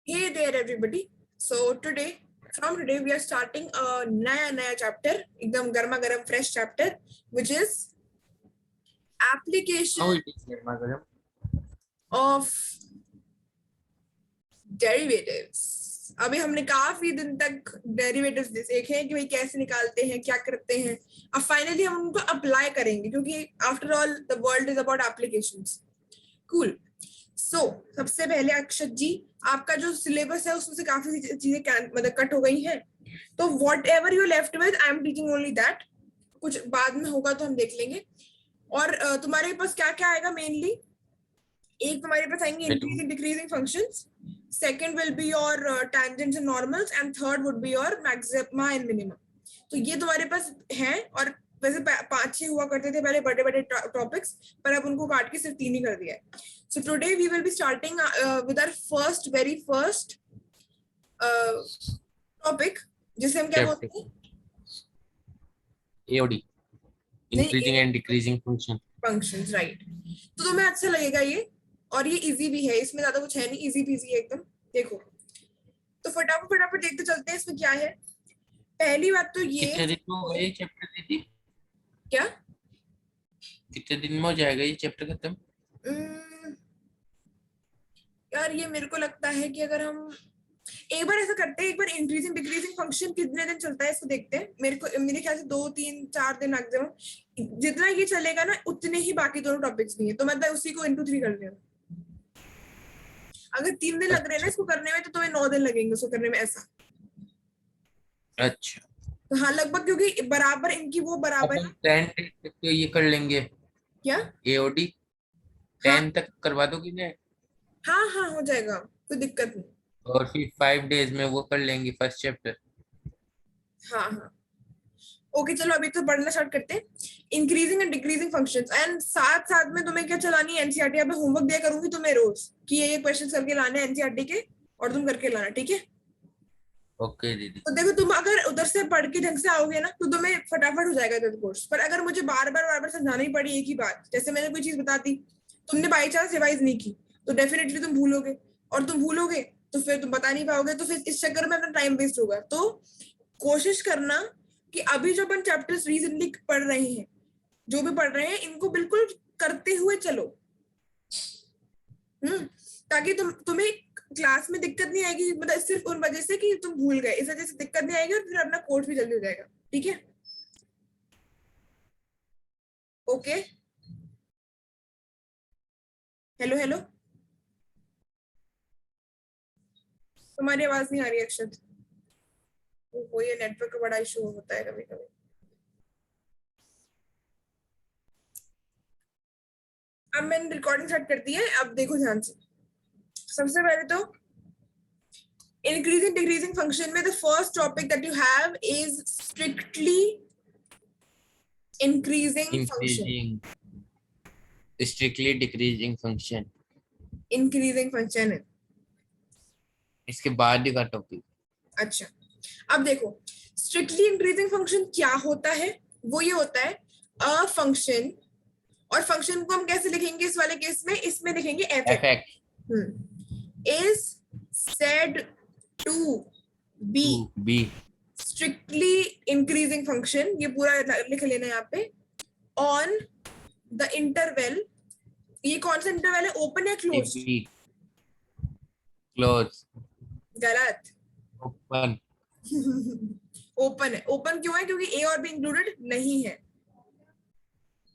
Hey there everybody. So from today we are starting a नया chapter, एकदम गर्मा गर्म fresh chapter, which is application How it is, Madam? of derivatives. अभी हमने काफी दिन तक derivatives देखे हैं कि भाई कैसे निकालते हैं, क्या करते हैं. अब फाइनली हम उनको अप्लाई करेंगे क्योंकि after all the world is about applications. Cool. So सबसे पहले अक्षत जी, आपका जो सिलेबस है उसमें से काफी चीजें मतलब कट हो गई हैं, तो what ever you left with I am teaching only that. कुछ बाद में होगा तो हम देख लेंगे. और तुम्हारे पास क्या क्या आएगा मेनली? एक तुम्हारे पास आएंगे increasing decreasing functions, second will be your tangents and normals, and third would be your maxima and minimum. तो ये तुम्हारे पास हैं. और वैसे 5-6 हुआ करते थे पहले बड़े बड़े टॉपिक्स, पर अब उनको काट के सिर्फ 3 ही कर दिया है. So today we will be starting with our very first topic, जिसे हम क्या बोलते हैं? AOD, increasing and decreasing functions, right? तो तुम्हें अच्छा लगेगा ये, और ये इजी भी है, इसमें ज्यादा कुछ है नहीं, इजी पीजी है एकदम. देखो तो फटाफट देखते चलते हैं इसमें क्या है. पहली बात तो ये चैप्टर दीदी, क्या कितने दिन में हो जाएगा ये चैप्टर खत्म? यार ये मेरे को लगता है कि अगर हम एक बार ऐसा करते हैं, एक बार इंक्रीजिंग डिक्रीजिंग फंक्शन कितने दिन चलता है इसको देखते हैं. मेरे ख्याल से 2-3-4 दिन मैक्सिमम. जितना ये चलेगा ना उतने ही बाकी दोनों टॉपिक्स भी हैं, तो मतलब उसी को into 3 कर देना. अगर 3 दिन लग रहे हैं ना इसको करने में, तो तुम्हें 9 दिन लगेंगे उसको करने में, ऐसा. अच्छा. तो हाँ लगभग, क्योंकि बराबर इनकी वो बराबर 10 तक तो ये कर लेंगे. क्या AOD 10 तक करवा दोगे ना? हाँ हो जाएगा, कोई दिक्कत नहीं. और फिर 5 डेज में वो कर लेंगे फर्स्ट चैप्टर. हाँ ओके चलो अभी तो पढ़ना स्टार्ट करते हैं. Increasing and decreasing functions, and साथ में तुम्हें क्या चलानी है? एनसीईआरटी. अब मैं होमवर्क दिया करूंगी तुम्हें रोज कि ये क्वेश्चंस करके लाने हैं एनसीईआरटी के, और तुम करके लाना, ठीक है? ओके दीदी. तो देखो तुम अगर उधर से पढ़ के ढंग से आओगे ना तो तुम्हें फटाफट हो जाएगा इधर कोर्स. पर अगर मुझे बार बार समझाना ही पड़ी एक ही बात, जैसे मैंने कोई चीज बता दी, तुमने बाई चांस रिवाइज नहीं की, तो डेफिनेटली तुम भूलोगे, और तुम भूलोगे तो फिर तुम बता नहीं पाओगे, तो फिर इस चक्कर में अपना टाइम वेस्ट होगा. तो कोशिश करना कि अभी जो अपन चैप्टर्स रिसेंटली पढ़ रहे हैं, जो भी पढ़ रहे हैं, इनको बिल्कुल करते हुए चलो. ताकि तुम्हें क्लास में दिक्कत नहीं आएगी, मतलब सिर्फ उन वजह से कि तुम भूल गए, इस वजह से दिक्कत नहीं आएगी, और फिर अपना कोर्स भी जल्दी हो जाएगा. ठीक है? ओके. हेलो तुम्हारी आवाज नहीं आ रही अक्षत. वो ये नेटवर्क का बड़ा इशू होता है कभी कभी. अब मैंने रिकॉर्डिंग स्टार्ट कर दी है, अब देखो ध्यान से. सबसे पहले तो increasing decreasing function में the first topic that you have is strictly increasing function. Strictly decreasing function. increasing function है इसके बाद का टॉपिक. अच्छा अब देखो strictly increasing function क्या होता है. वो ये होता है a function, और फंक्शन को हम कैसे लिखेंगे इस वाले केस में? इसमें लिखेंगे f(x) is said to be strictly increasing function. ये पूरा लिख लेना यहाँ पे. on the interval, ये कौन सा इंटरवल है? ओपन या क्लोज? क्लोज. गलत. ओपन. ओपन है. ओपन क्यों है? क्योंकि ए और बी इंक्लूडेड नहीं है.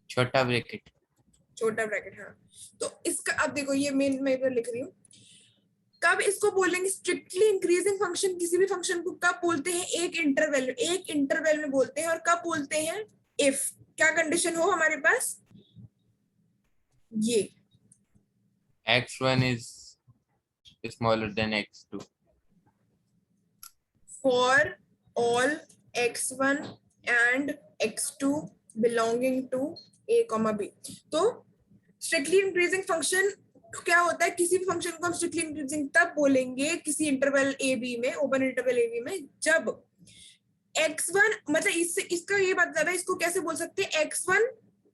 छोटा ब्रैकेट. हाँ. तो इसका अब देखो, ये मैं इधर लिख रही हूँ. कब इसको बोलेंगे स्ट्रिक्टली इंक्रीजिंग फंक्शन? किसी भी फंक्शन को कब बोलते हैं? एक इंटरवल में बोलते हैं. और कब बोलते हैं? इफ क्या कंडीशन हो हमारे पास? ये x1 is smaller than x2 for all x1 and x2 belonging to a, b. तो स्ट्रिक्टली इंक्रीजिंग फंक्शन क्या होता है? किसी भी फंक्शन को हम स्ट्रिक्टली इंक्रीजिंग तब बोलेंगे किसी इंटरवल ए बी में, ओपन इंटरवल ए बी में, जब x1, मतलब इसका ये मतलब है, इसको कैसे बोल सकते हैं? x1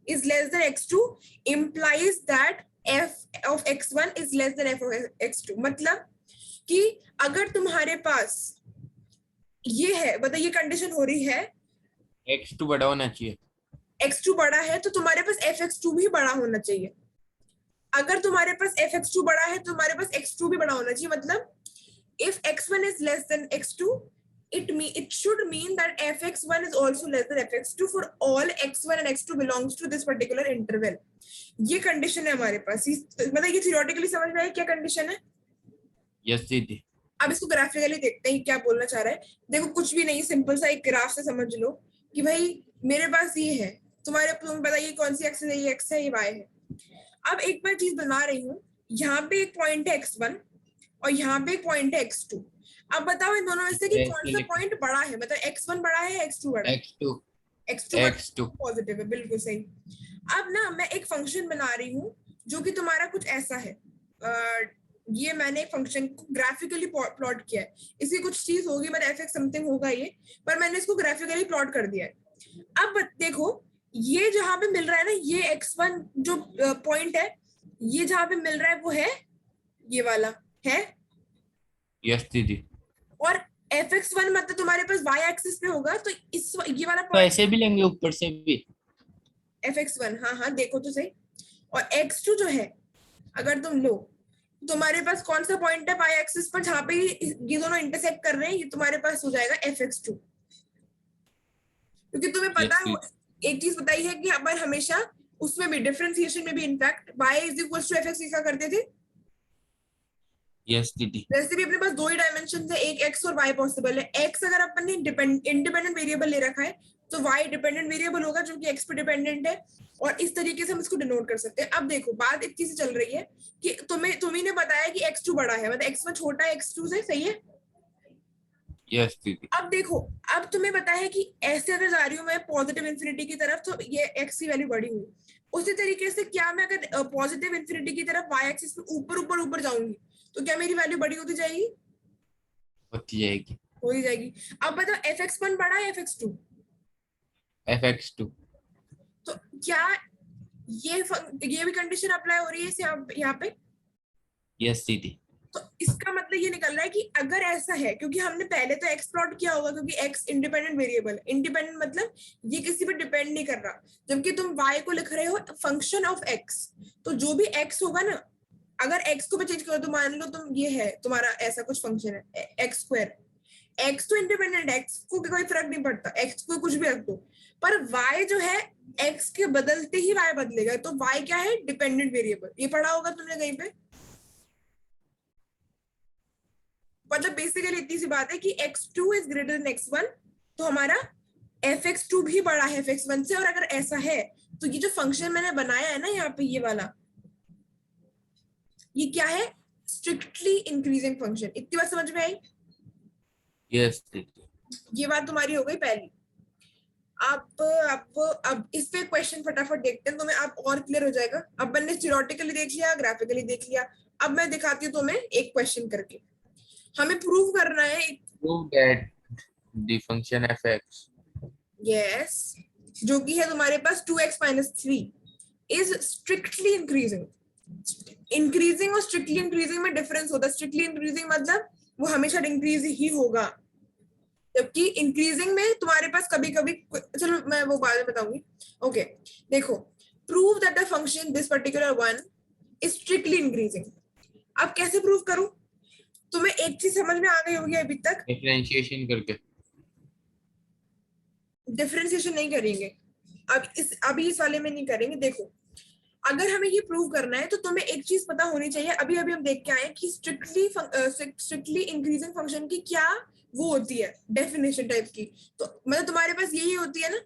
is less than x2 implies that f of x1 is less than f of x2, मतलब कि अगर तुम्हारे पास ये है, मतलब ये कंडीशन हो रही है x2 बड़ा होना चाहिए। x2 बड़ा है तो तुम्हारे पास fx2 भी बड़ा होना चाहिए। अगर तुम्हारे पास fx2 बड़ा है तो तुम्हारे पास x2 भी बड़ा होना चाहिए। मतलब if x1 is less than x2, it should mean that fx1 is also less than fx2 for all x1 and x2 belongs to this particular interval। ये कंडीशन है हमारे पास। मतलब ये थियोरेटिकली समझ में आया क्या कंडीशन है? यस दीदी। अब इसको ग्राफिकली देखते हैं क्या बोलना चाह रहा है। देखो कुछ भी नहीं, सिंपल सा एक ग्राफ से समझ लो कि भाई मेरे पास ये है, तुम बताइए कौन सी एक्स है, ये एक्स है, ये वाई है। अब एक बार चीज बना रही हूँ, यहाँ पे एक पॉइंट है x1 और यहाँ पे एक पॉइंट है x2। अब बताओ इन दोनों में से कि कौन सा पॉइंट बड़ा है, मतलब x1 बड़ा है x2 बड़ा है? x2 पॉजिटिव है, बिल्कुल सही। अब ना मैं एक फंक्शन बना रही हूँ जो कि तुम्हारा कुछ ऐसा है। ये मैंने एक फंक्शन को ग्राफिकली प्लॉट किया है। इसकी कुछ चीज होगी, मतलब एफ एक्स समथिंग होगा ये, पर मैंने इसको ग्राफिकली प्लॉट कर दिया है। अब देखो ये जहां पे मिल रहा है ना, ये x1 जो पॉइंट है, ये जहां पे मिल रहा है वो है ये वाला है। यस दीदी। और fx1 मतलब तुम्हारे पास y एक्सिस पे होगा, तो इस ये वाला तो पॉइंट ऐसे भी लेंगे ऊपर से भी fx1। हाँ हाँ देखो तो सही। और x2 जो है अगर तुम लो, तुम्हारे पास कौन सा पॉइंट है y एक्सिस पर जहां पे ये दोनों इंटरसेक्ट कर रहे हैं, ये तुम्हारे पास हो जाएगा fx2। क्योंकि तुम्हें पता है एक चीज बताई है कि अपन हमेशा उसमें भी डिफरेंशिएशन में भी in fact y is equal to fx लिखा करते थे। यस दीदी। वैसे भी अपने पास दो ही डायमेंशन है, एक x और y पॉसिबल है। x अगर अपन ने इंडिपेंडेंट वेरिएबल ले रखा है तो y डिपेंडेंट वेरिएबल होगा जो कि x पे डिपेंडेंट है, और इस तरीके से हम इसको डिनोट कर सकते हैं। अब देखो बात इतनी सी चल रही है कि तुम्ही ने बताया कि x2 बड़ा है, मतलब x1 छोटा है x2 से, सही है? यस दीदी। अब देखो, अब तुम्हें पता है कि ऐसे अगर जा रही हूँ मैं पॉजिटिव इन्फिनिटी की तरफ तो ये x की वैल्यू बड़ी हुई। उसी तरीके से क्या मैं अगर पॉजिटिव इन्फिनिटी की तरफ y एक्सिस पे ऊपर ऊपर ऊपर जाऊंगी तो क्या मेरी वैल्यू बड़ी होती जाएगी? होती जाएगी। हो ही जाएगी। अब बताओ fx1 बड़ा है fx2? fx2। तो क्या ये भी कंडीशन अप्लाई हो रही है इसे यहाँ पे? यस दीदी। तो इसका मतलब ये निकल रहा है कि अगर ऐसा है, क्योंकि हमने पहले तो x प्लॉट किया होगा, क्योंकि x इंडिपेंडेंट वेरिएबल है। इंडिपेंडेंट मतलब ये किसी पे डिपेंड नहीं कर रहा, जबकि तुम y को लिख रहे हो फंक्शन ऑफ x। तो जो भी x होगा ना, अगर x को भी चेंज करो तो मान लो तुम ये है तुम्हारा ऐसा कुछ फंक्शन है एक्स स्क्वायर, x तो इंडिपेंडेंट, x को कोई फर्क नहीं पड़ता, x को कुछ भी रख दो, पर y जो है x के बदलते ही y बदलेगा। तो y क्या है? Dependent variable. ये पढ़ा होगा तुमने कहीं पे। मतलब बेसिकली इतनी सी बात है कि x2 is greater than x1, तो हमारा fx2 भी बड़ा है fx1 से। और अगर ऐसा है तो ये जो फंक्शन मैंने बनाया है ना यहाँ पे, ये वाला, ये क्या है? Strictly increasing function. इतनी बात समझ में आई? यस दीदी। ये बात तुम्हारी हो गई पहली। अब इस पे क्वेश्चन फटाफट देखते हैं, तुम्हें आप और क्लियर हो जाएगा। अब मैंने थियोरेटिकली देख लिया, ग्राफिकली देख लिया, अब मैं दिखाती हूँ तुम्हें एक क्वेश्चन करके। हमें प्रूव करना है prove that the function fx जो कि है तुम्हारे पास 2x minus 3 is strictly increasing. Increasing और स्ट्रिक्टली इंक्रीजिंग में डिफरेंस होता है। स्ट्रिक्टली इंक्रीजिंग मतलब वो हमेशा इंक्रीज ही होगा, जबकि इंक्रीजिंग में तुम्हारे पास कभी कभी, चलो मैं वो बाद में बताऊंगी। ओके देखो, prove that the function this particular one is strictly increasing. अब कैसे प्रूव करूं? तुम्हें एक चीज समझ में आ गई होगी अभी तक, डिफरेंशिएशन करके। डिफरेंशिएशन नहीं करेंगे अभी इस वाले में नहीं करेंगे। देखो अगर हमें ये प्रूव करना है तो तुम्हें एक चीज पता होनी चाहिए। अभी अभी हम देख के आए कि स्ट्रिक्टली इंक्रीजिंग फंक्शन की क्या वो होती है डेफिनेशन टाइप की। तो मतलब तुम्हारे पास यही होती है ना,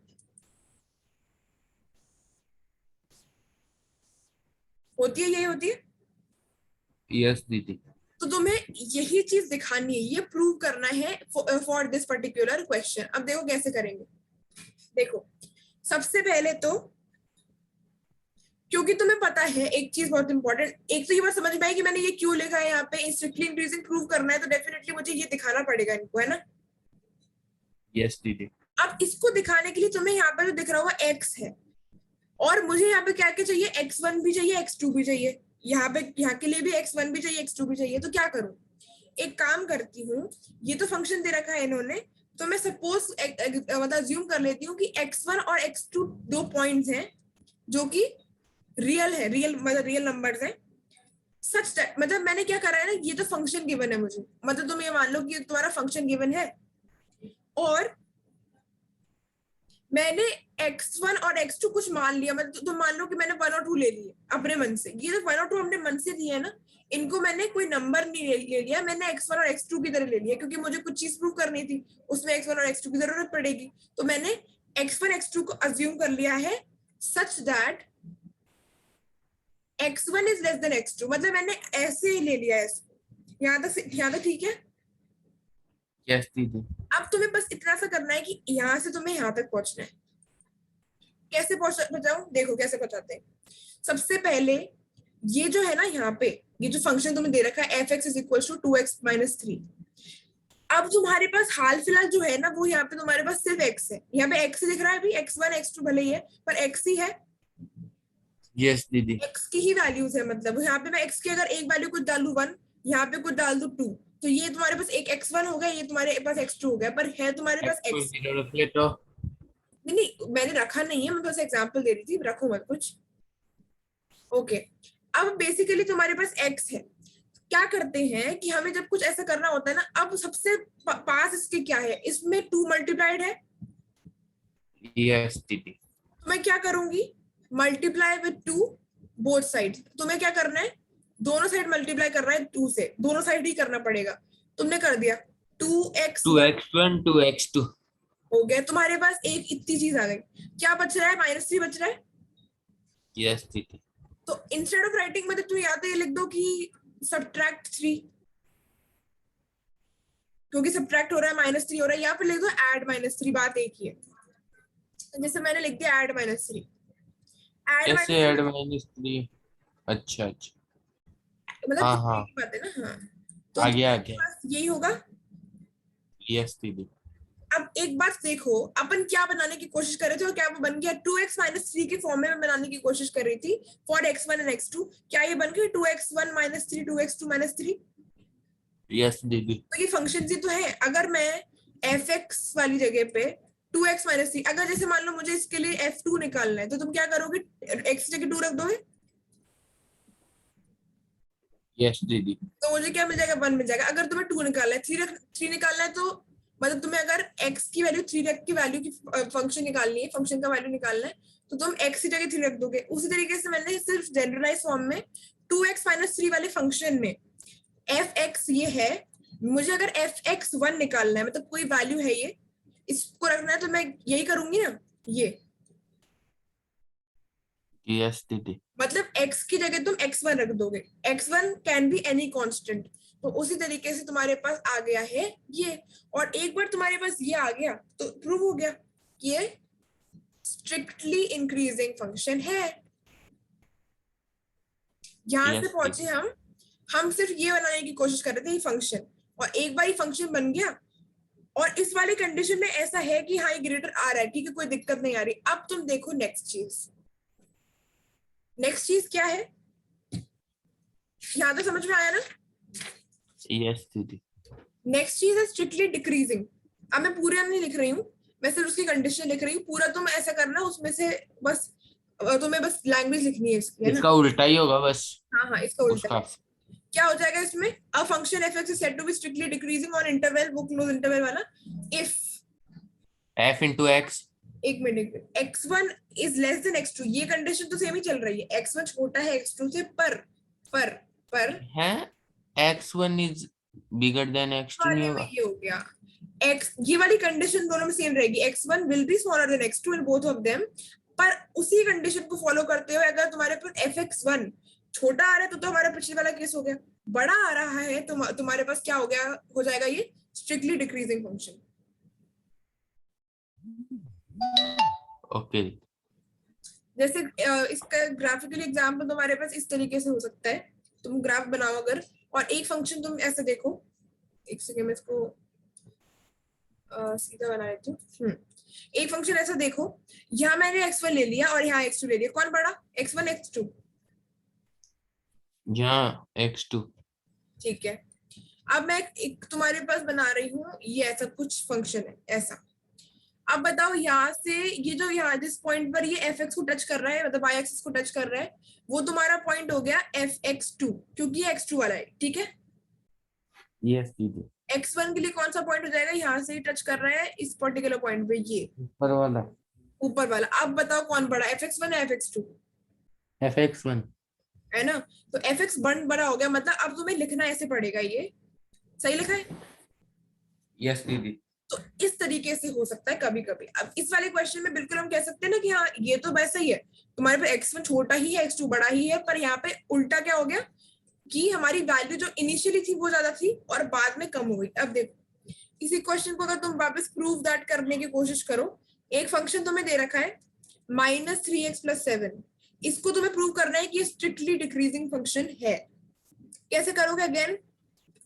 होती है, यही होती है। यस दीदी। तो तुम्हें यही चीज दिखानी है, ये प्रूव करना है फॉर दिस पर्टिकुलर क्वेश्चन। अब देखो कैसे करेंगे। देखो सबसे पहले तो, क्योंकि तुम्हें पता है एक चीज बहुत इंपॉर्टेंट, एक तो ये बात समझ में आई कि मैंने ये क्यों लिखा है यहाँ पे, स्ट्रिक्टली इंक्रीजिंग प्रूव करना है तो डेफिनेटली मुझे ये दिखाना पड़ेगा इनको, है ना? यस दीदी। अब इसको दिखाने के लिए तुम्हें यहाँ पे जो दिख रहा होगा x है, और मुझे यहाँ पे क्या क्या चाहिए, x1 भी चाहिए x2 भी चाहिए। यहाँ के लिए भी x1 भी चाहिए, x2 भी चाहिए, तो क्या करूं? एक काम करती हूँ, ये तो फंक्शन दे रखा है इन्होंने, तो मैं सपोज मतलब अज्यूम कर लेती हूँ कि x1 और x2 दो पॉइंट्स हैं जो कि रियल है, रियल मतलब रियल नंबर्स हैं, सच दैट मतलब मैंने क्या करा है ना, ये तो फंक्शन गिवन है मुझे, मतलब तुम ये मान लो कि तुम्हारा फंक्शन गिवन है और मैंने x1 और x2 कुछ मान लिया, मतलब तुम मान लो कि मैंने 1 और 2 ले लिए अपने मन से, ये तो 1 और 2 अपने मन से दिए है ना, इनको मैंने कोई नंबर नहीं ले लिया, मैंने x1 और x2 की तरह ले लिया क्योंकि मुझे कुछ चीज प्रूव करनी थी, उसमें x1 और x2 की जरूरत पड़ेगी, तो मैंने x1 x2 को अज्यूम कर लिया है such that x1 is less than x2, मतलब मैंने ऐसे ही ले लिया है इसको। यहाँ तक ठीक है? यस दीदी। अब तुम्हें बस इतना सा करना है कि यहाँ से तुम्हें यहाँ तक पहुंचना है। कैसे पहुंचाऊं? देखो कैसे पहुंचाते हैं। सबसे पहले ये जो है ना, यहाँ पे ये जो फंक्शन तुम्हें दे रखा है f(x = 2x - 3), अब तुम्हारे पास हाल फिलहाल जो है ना, वो यहाँ पे तुम्हारे पास सिर्फ x है, यहाँ पे x दिख रहा है अभी, x1 x2 भले ही है पर x ही है, यस दीदी। x की ही वैल्यूज है, मतलब यहाँ पे मैं x की अगर एक वैल्यू कुछ डालू 1, यहाँ पे कुछ डाल दू 2, तो ये तुम्हारे पास एक x1 हो गया, ये तुम्हारे पास x2 हो गया, पर है तुम्हारे पास x को x। 0 रख ले तो। नहीं मैंने रखा नहीं है, मैं बस एग्जांपल दे रही थी, रखो मत कुछ। ओके, अब बेसिकली तुम्हारे पास x है, क्या करते हैं कि हमें जब कुछ ऐसा करना होता है ना, अब सबसे पास इसके क्या है, इसमें 2 मल्टीप्लाइड है, यस दीदी। तो मैं क्या करूंगी, मल्टीप्लाई विद 2 बोथ साइड। तुम्हें क्या करना है, दोनों साइड मल्टीप्लाई करना है 2 से, दोनों साइड ही करना पड़ेगा। तुमने कर दिया 2x1 2x1 2x2। हो गया, तुम्हारे पास एक इतनी चीज आ गई, क्या बच रहा है, -3 बच रहा है। यस दीदी। तो इंस्टेड ऑफ राइटिंग मतलब तुम या तो ये लिख दो कि सब्ट्रैक्ट 3, क्योंकि सब्ट्रैक्ट हो रहा है -3 हो रहा है, या फिर लिख दो ऐड -3, बात एक ही है। जैसे मैंने लिख दिया ऐड -3, ऐड कैसे ऐड -3 -3? अच्छा अच्छा। मतलब हाँ एक हाँ, ही बात है ना। हाँ, तो आ गया आ तुम्हारे गया। पास यही होगा। यस दीदी। अब एक बात देखो, अपन क्या बनाने की कोशिश कर रहे थे और क्या वो बन गया, 2x - 3 के फॉर्म में बनाने की कोशिश कर रही थी फॉर x1 एंड x2, क्या ये बन गया 2x1 - 3 2x2 - 3? यस दीदी। तो ये फंक्शन ही तो है। अगर मैं fx वाली जगह पे 2x - 3, अगर जैसे मान लो मुझे इसके लिए f2 निकालना है, तो तुम क्या करोगे, x की जगह 2 रख दोगे, यस दीदी। तो मुझे क्या मिल जाएगा, 1 मिल जाएगा। अगर तुम्हें 2 निकालना है, 3 निकालना है, तो मतलब तुम्हें अगर x की वैल्यू 3 की वैल्यू की फंक्शन निकालनी है, फंक्शन का वैल्यू निकालना है, तो तुम x की जगह 3 रख दोगे। उसी तरीके से मैंने सिर्फ जनरलाइज फॉर्म में 2x - 3 वाले फंक्शन में f(x) ये है, मुझे अगर f(x1) निकालना है, मतलब कोई वैल्यू है ये, इसको रखना है, तो मैं यही करूंगी ना, ये यस दीदी। मतलब x की जगह तुम x1 रख दोगे, x1 can be any constant, तो उसी तरीके से तुम्हारे पास आ गया है ये। और एक बार तुम्हारे पास ये आ गया तो प्रूव हो गया कि ये स्ट्रिक्टली इंक्रीजिंग फंक्शन है। यहां से यस पहुंचे दीदी। हम सिर्फ ये बनाने की कोशिश कर रहे थे ये फंक्शन, और एक बार ये फंक्शन बन गया, और इस वाली कंडीशन में ऐसा है कि हाँ ये ग्रेटर आ रहा है, ठीक है, कोई दिक्कत नहीं आ रही। अब तुम देखो नेक्स्ट चीज क्या है, यहां तक समझ में आया ना? यस दीदी। नेक्स्ट चीज है स्ट्रिक्टली डिक्रीजिंग। अब मैं पूरे नहीं लिख रही हूँ, मैं सिर्फ उसकी कंडीशन लिख रही हूँ, पूरा तुम ऐसा करना उसमें से बस, तुम्हें बस लैंग्वेज लिखनी है इसकी, है ना? इसका उल्टा ही होगा बस। हाँ हाँ, इसका उल्टा उसका क्या हो जाएगा इसमें, a function f(x) is said to be strictly decreasing on interval, वो क्लोज इंटरवल वाला, if f × x। एक minute, x1 is less than x2, ये कंडीशन तो सेम ही चल रही है, x1 छोटा है x2 से, पर है x1 is bigger than x2 नहीं वाले में होगा? ये हो गया, x ये वाली कंडीशन दोनों में सेम रहेगी, x1 will be smaller than x2 in both of them, पर उसी कंडीशन को फॉलो करते हुए अगर तुम्हारे पास fx1 छोटा आ रहा है तो हमारा पिछले वाला केस हो गया, बड़ा आ रहा है तो तुम्हारे पास क्या हो गया, हो जाएगा ये स्ट्रिक्टली डिक्रीजिंग फंक्शन। ओके। जैसे इसका ग्राफिकली एग्जांपल तुम्हारे पास इस तरीके से हो सकता है, तुम ग्राफ बनाओ अगर, और एक फंक्शन तुम ऐसे देखो, एक सेकंड में इसको सीधा बना लेती हूँ। एक फंक्शन ऐसा देखो, यहाँ मैंने x1 ले लिया और यहाँ x2 ले लिया, कौन बड़ा, x1 x2? यहाँ x2। ठीक है, अब मैं एक तुम्हारे पास बना रही हूँ, ये ऐसा कुछ फंक्शन है ऐसा। अब बताओ यहाँ से ये जो यहाँ जिस पॉइंट पर ये एफ एक्स को टच कर रहा है, मतलब वाई एक्सिस को टच कर रहा है, वो तुम्हारा पॉइंट हो गया एफ एक्स टू, क्योंकि ये x2 वाला है। ठीक है, यस दीदी। x1 के लिए कौन सा पॉइंट हो जाएगा, यहाँ से ही टच कर रहा है इस पर्टिकुलर पॉइंट पे, ये ऊपर वाला ऊपर वाला। अब बताओ कौन बड़ा, fx1 या fx2? fx1। है ना, तो fx बड़ा हो गया, मतलब अब तुम्हें लिखना ऐसे पड़ेगा, ये सही लिखा है। यस दीदी। तो इस तरीके से हो सकता है कभी कभी। अब इस वाले क्वेश्चन में बिल्कुल हम कह सकते हैं ना कि हाँ ये तो वैसा ही है, तुम्हारे पे x1 छोटा ही है, x2 बड़ा ही है, पर यहाँ पे उल्टा क्या हो गया कि हमारी वैल्यू जो इनिशियली थी वो ज्यादा थी और बाद में कम हो गई। अब देखो इसी क्वेश्चन को अगर तुम वापस प्रूव दैट करने की कोशिश करो, एक फंक्शन तुम्हें दे रखा है -3x+7, इसको तुम्हें प्रूव करना है कि ये स्ट्रिक्टली डिक्रीजिंग फंक्शन है। कैसे करोगे, अगेन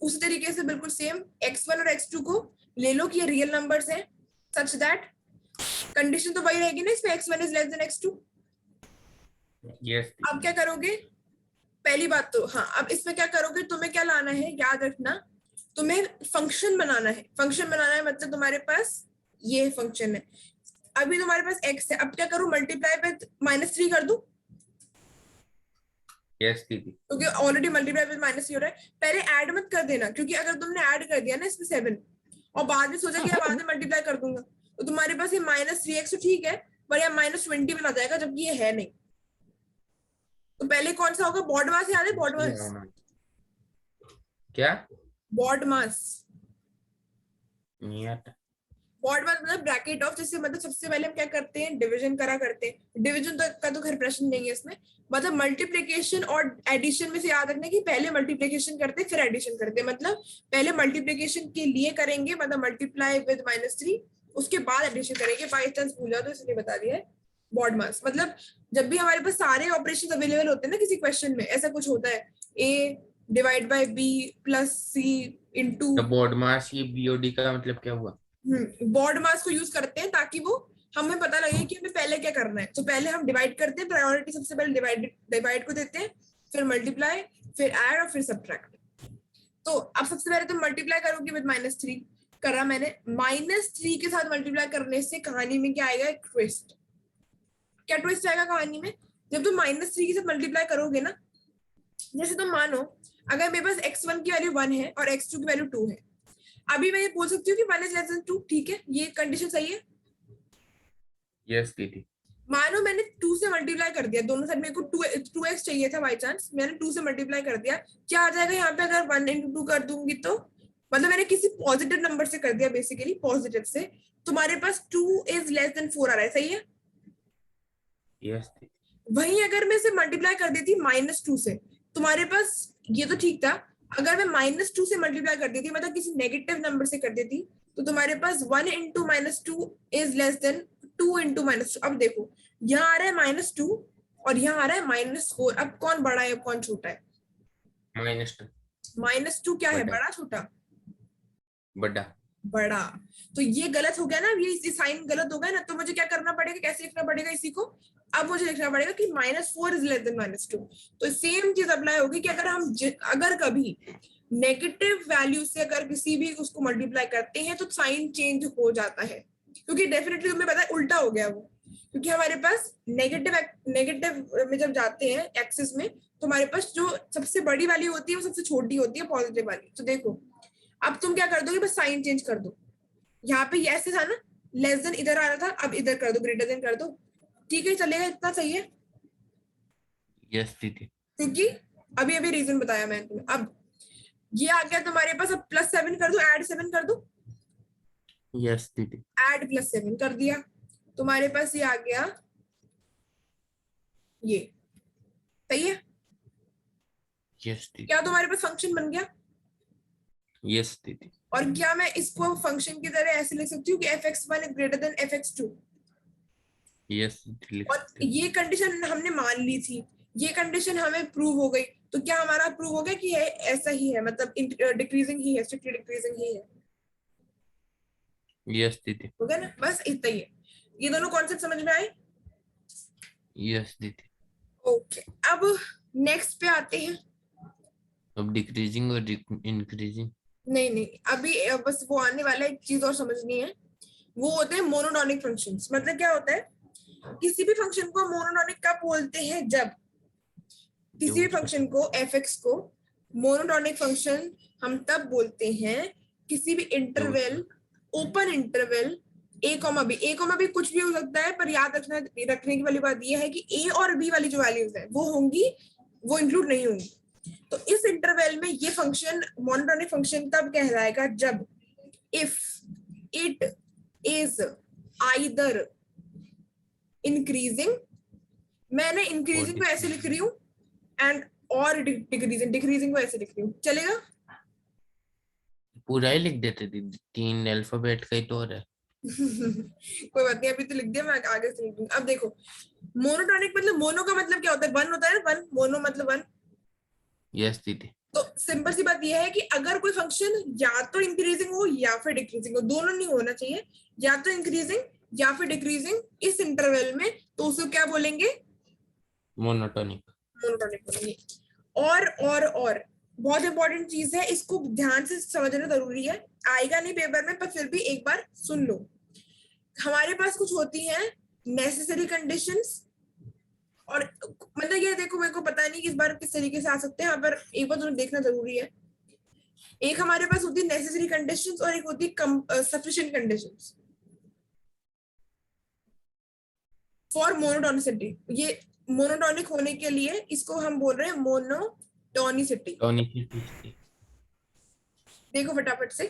उसी तरीके से बिल्कुल सेम, x1 और x2 को ले लो कि ये रियल नंबर्स हैं, सच दैट कंडीशन तो वही रहेगी ना इसमें, x1 is less than x2। Yes. अब क्या करोगे, पहली बात तो हाँ, अब इसमें क्या करोगे, तुम्हें क्या लाना है, याद रखना तुम्हें फंक्शन बनाना है। फंक्शन बनाना है मतलब तुम्हारे पास ये फंक्शन है, अभी तुम्हारे पास x है, अब क्या करूं, मल्टीप्लाई विद -3 कर दूं, यस दीदी। क्योंकि ऑलरेडी मल्टीप्लाई विद -3 हो रहा है। पहले ऐड मत कर देना, क्योंकि अगर तुमने ऐड कर दिया ना इसमें 7 और बाद में सोचा कि अब बाद में मल्टीप्लाई कर दूंगा, तो तुम्हारे पास ये -3x तो ठीक है, पर यहाँ -20 बना जाएगा, जबकि ये है नहीं। तो पहले कौन सा होगा, बॉड मास, याद है बॉड मास? क्या? बॉड मास, नहीं आता। बॉड मास मतलब ब्रैकेट ऑफ, जैसे मतलब सबसे पहले हम क्या करते हैं, डिवीजन करा करते हैं। डिवीजन का तो खैर प्रश्न नहीं है इसमें, मतलब मल्टीप्लिकेशन और एडिशन में से याद रखना कि पहले मल्टीप्लिकेशन करते फिर एडिशन करते, मतलब पहले मल्टीप्लिकेशन के लिए करेंगे, मतलब मल्टीप्लाई विद -3, उसके बाद एडिशन करेंगे। बाई चांस भूल जाओ तो इसलिए बता दिया है। बॉड मास मतलब जब भी हमारे पास सारे ऑपरेशन अवेलेबल होते हैं ना किसी क्वेश्चन में, ऐसा कुछ होता है, a divide by b plus c into, तो बोर्ड मास, ये बीओडी का मतलब क्या हुआ? बॉड मास को यूज करते हैं ताकि वो हमें पता लगे कि हमें पहले क्या करना है। तो पहले हम डिवाइड करते हैं, प्रायोरिटी सबसे पहले डिवाइड को देते हैं, फिर मल्टीप्लाई, फिर ऐड और फिर सब्ट्रैक्ट। तो अब सबसे पहले तुम मल्टीप्लाई करोगे विद -3, करा मैंने। -3 के साथ मल्टीप्लाई करने से कहानी में क्या आएगा, एक ट्विस्ट। क्या ट्विस्ट आएगा कहानी में, जब तुम -3 के साथ मल्टीप्लाई करोगे ना, जैसे तुम मानो अगर मेरे पास x1 की वैल्यू 1 है और x2 की वैल्यू 2 है, अभी मैं ये बोल सकती हूँ कि 1 इज लेस देन 2, ठीक है, ये कंडीशन सही है। यस दीदी। मानो मैंने 2 से मल्टीप्लाई कर दिया, दोनों साइड मेरे को 2x चाहिए था, बाई चांस मैंने 2 से मल्टीप्लाई कर दिया, क्या आ जाएगा यहाँ पे अगर 1 into 2 कर दूंगी तो, मतलब मैंने किसी पॉजिटिव नंबर से कर दिया, बेसिकली पॉजिटिव से, तुम्हारे पास 2 इज लेस देन 4 आ रहा है, सही है। यस दीदी। वहीं अगर मैं इसे मल्टीप्लाई कर देती -2 से, तुम्हारे पास ये तो ठीक था, अगर मैं -2 से मल्टीप्लाई कर देती, मतलब किसी नेगेटिव नंबर से कर देती, तो तुम्हारे पास 1 into -2 is less than 2 into -2। अब देखो यहाँ आ रहा है -2 और यहाँ आ रहा है -4, अब कौन बड़ा है, अब कौन छोटा है? -2। -2 क्या है, बड़ा। बड़ा छोटा? बड़ा। बड़ा। तो ये गलत हो गया ना, ये साइन गलत हो गया ना, तो मुझे क्या करना पड़ेगा, कैसे लिखना पड़ेगा इसी को, अब मुझे लिखना पड़ेगा कि -4 इज लेस देन -2। तो सेम चीज अप्लाई होगी कि अगर हम अगर कभी नेगेटिव वैल्यू से अगर किसी भी उसको मल्टीप्लाई करते हैं तो साइन चेंज हो जाता है, क्योंकि डेफिनेटली तुम्हें पता है उल्टा हो गया वो, क्योंकि हमारे पास नेगेटिव में जब जाते हैं एक्सिस में, तो हमारे पास जो सबसे बड़ी वैल्यू होती है वो सबसे छोटी होती है पॉजिटिव वाली। तो देखो अब तुम क्या कर दोगे, बस साइन चेंज कर दो, यहाँ पे ये ऐसे था ना, लेस देन इधर आ रहा था, अब इधर कर दो, ग्रेटर देन कर दो, ठीक है, चलेगा, इतना सही है। यस दीदी। क्योंकि अभी अभी रीजन बताया मैंने तुम्हें। अब ये आ गया तुम्हारे पास, अब +7 कर दो, ऐड 7 कर दो, यस दीदी। ऐड +7 कर दिया, तुम्हारे पास ये आ गया, ये सही है। यस दीदी। क्या तुम्हारे पास फंक्शन बन गया? यस दीदी। और क्या मैं इसको फंक्शन की तरह ऐसे लिख सकती हूँ कि fx1 is greater than fx2? Yes दीदी लिख और सकते हैं। ये कंडीशन हमने मान ली थी, ये कंडीशन हमें प्रूव हो गई, तो क्या हमारा प्रूव हो गया कि है ऐसा ही है, मतलब डिक्रीजिंग ही है, स्ट्रिक्टली डिक्रीजिंग ही है, यस दीदी। हो गया ना, बस इतना ही है। ये दोनों कॉन्सेप्ट समझ में आए? यस दीदी। ओके, अब नेक्स्ट पे आते हैं। अब डिक्रीजिंग और इंक्रीजिंग। नहीं नहीं, अभी बस वो आने वाला है, एक चीज और समझनी है। वो होते हैं मोनोटोनिक फंक्शंस। मतलब क्या होता है, किसी भी फंक्शन को मोनोटोनिक कब बोलते हैं, जब किसी भी फंक्शन को एफ एक्स को मोनोटोनिक फंक्शन हम तब बोलते हैं किसी भी इंटरवल, ओपन इंटरवल ए कॉमा बी कुछ भी हो सकता है, पर याद रखने की वाली बात यह है कि ए और बी वाली जो वैल्यूज है वो होंगी, वो इंक्लूड नहीं होंगी। तो इस इंटरवल में ये फंक्शन मोनोटोनिक फंक्शन तब कहलाएगा जब if it is either increasing, मैंने इंक्रीजिंग को ऐसे लिख रही हूँ, एंड और डिक्रीजिंग, डिक्रीजिंग को ऐसे लिख रही हूँ, चलेगा? पूरा ही लिख देते थे, 3 अल्फाबेट का ही तो है। कोई बात नहीं, अभी तो लिख दिया, मैं आगे से लिख दूंगी। अब देखो, मोनोटोनिक मतलब, मोनो का मतलब क्या होता है, वन होता है ना, वन, मोनो मतलब वन। यस दीदी। तो सिंपल सी बात यह है कि अगर कोई फंक्शन या तो इंक्रीजिंग हो या फिर डिक्रीजिंग हो, दोनों नहीं होना चाहिए, या तो इंक्रीजिंग या फिर डिक्रीजिंग इस इंटरवल में, तो उसे क्या बोलेंगे, मोनोटोनिक। मोनोटोनिक बोलेंगे। और बहुत इंपॉर्टेंट चीज है, इसको ध्यान से समझना जरूरी है, आएगा नहीं पेपर में, पर फिर भी एक बार सुन लो। हमारे पास कुछ होती हैं नेसेसरी कंडीशंस, और मतलब ये देखो, मेरे को पता नहीं कि इस बार किस तरीके से आ सकते हैं, पर एक बार तुम्हें देखना जरूरी है। एक हमारे पास होती है नेसेसरी कंडीशंस और एक होती है सफिशिएंट कंडीशंस फॉर मोनोटोनिसिटी। ये मोनोटोनिक होने के लिए इसको हम बोल रहे हैं मोनोटोनिसिटी। टोनिसिटी। देखो फटाफट से,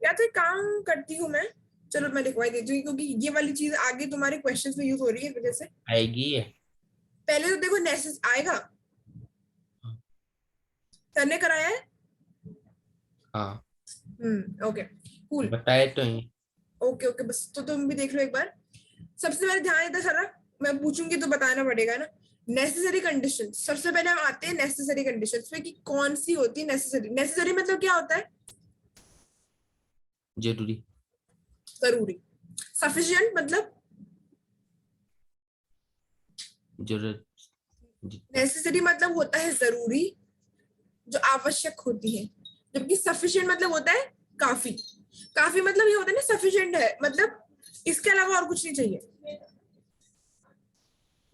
या तो एक काम करती हूँ मैं, चलो मैं लिखवाई देती हूँ, क्योंकि ये वाली चीज आगे तुम्हारे क्वेश्चंस में यूज हो रही है, इस वजह से आएगी है। पहले तो देखो नेसेस आएगा, सर ने कराया है। हाँ ओके, कूल। बताए तो ही। ओके ओके, बस तो तुम भी देख लो एक बार। सबसे पहले ध्यान देता सारा, मैं पूछूंगी तो बताना पड़ेगा ना। नेसेसरी कंडीशन, सबसे पहले हम आते हैं नेसेसरी कंडीशंस पे कि कौन सी होती है नेसेसरी। नेसेसरी मतलब क्या होता है, जरूरी। जरूरी। सफिशिएंट मतलब, जरूरत। नेसेसरी मतलब होता है जरूरी, जो आवश्यक होती है, जबकि सफिशिएंट मतलब होता है काफी। काफी मतलब ये होता है ना, सफिशिएंट है मतलब इसके अलावा और कुछ नहीं चाहिए।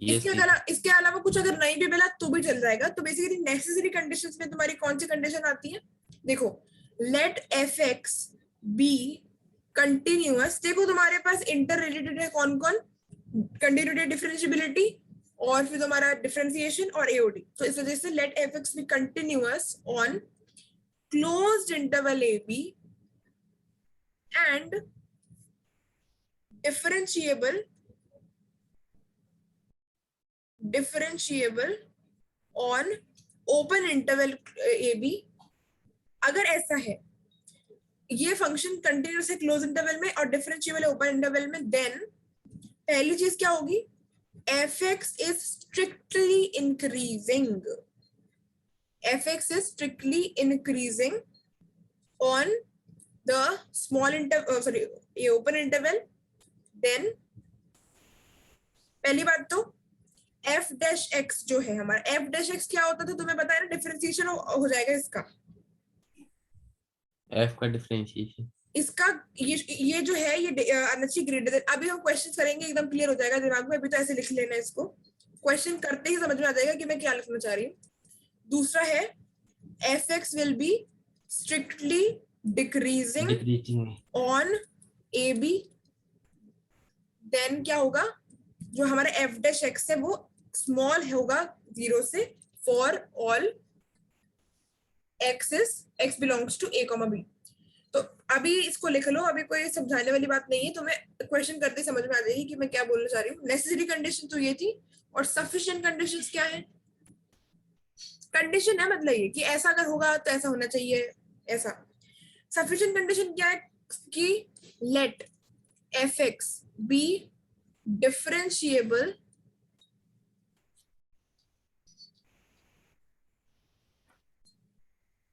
यस दीदी। इसके अलावा कुछ अगर नहीं भी मिला तो भी चल जाएगा। तो बेसिकली नेसेसरी कंडीशंस में तुम्हारी कौन सी कंडीशन आती है, देखो, let f x be continuous. देखो तुम्हारे पास इंटर रिलेटेड है कौन कौन, कंटिन्यूटी, डिफरेंशियबिलिटी, और फिर तुम्हारा डिफरेंशिएशन और एओडी। तो इस वजह से let f x be continuous on closed interval a b and differentiable differentiable on open interval a b. अगर ऐसा है, ये फंक्शन कंटिन्यूस है क्लोज इंटरवल में और डिफरेंशिएबल है ओपन इंटरवल में, देन पहली चीज क्या होगी, F x is strictly increasing, F x is strictly increasing on the small inter sorry ये ओपन इंटरवल। देन पहली बात तो एफ डैश एक्स जो है हमारा, एफ डैश एक्स क्या होता था तुम्हें पता है ना, डिफरेंशिएशन हो जाएगा इसका, एफ का डिफरेंशिएशन। इसका ये जो है ये अनची ग्रेटर देन। अभी हम क्वेश्चन करेंगे, एकदम क्लियर हो जाएगा दिमाग में, अभी तो ऐसे लिख लेना है इसको, क्वेश्चन करते ही समझ में आ जाएगा कि मैं क्या लिखना चाह रही हूँ। दूसरा है f x will be strictly decreasing decreasing. On a b. Then क्या होगा, जो हमारा एफ डैश एक्स है वो स्मॉल होगा 0 से, for all x belongs to a comma b. तो अभी इसको लिख लो, अभी कोई समझाने वाली बात नहीं है, तुम्हें क्वेश्चन करते समझ में आ जाएगी कि मैं क्या बोलना चाह रही हूँ। नेसेसरी कंडीशन तो ये थी, और सफिशिएंट कंडीशंस क्या है, कंडीशन है मतलब ये कि ऐसा अगर होगा तो ऐसा होना चाहिए, ऐसा। सफिशिएंट कंडीशन क्या है कि let f x be differentiable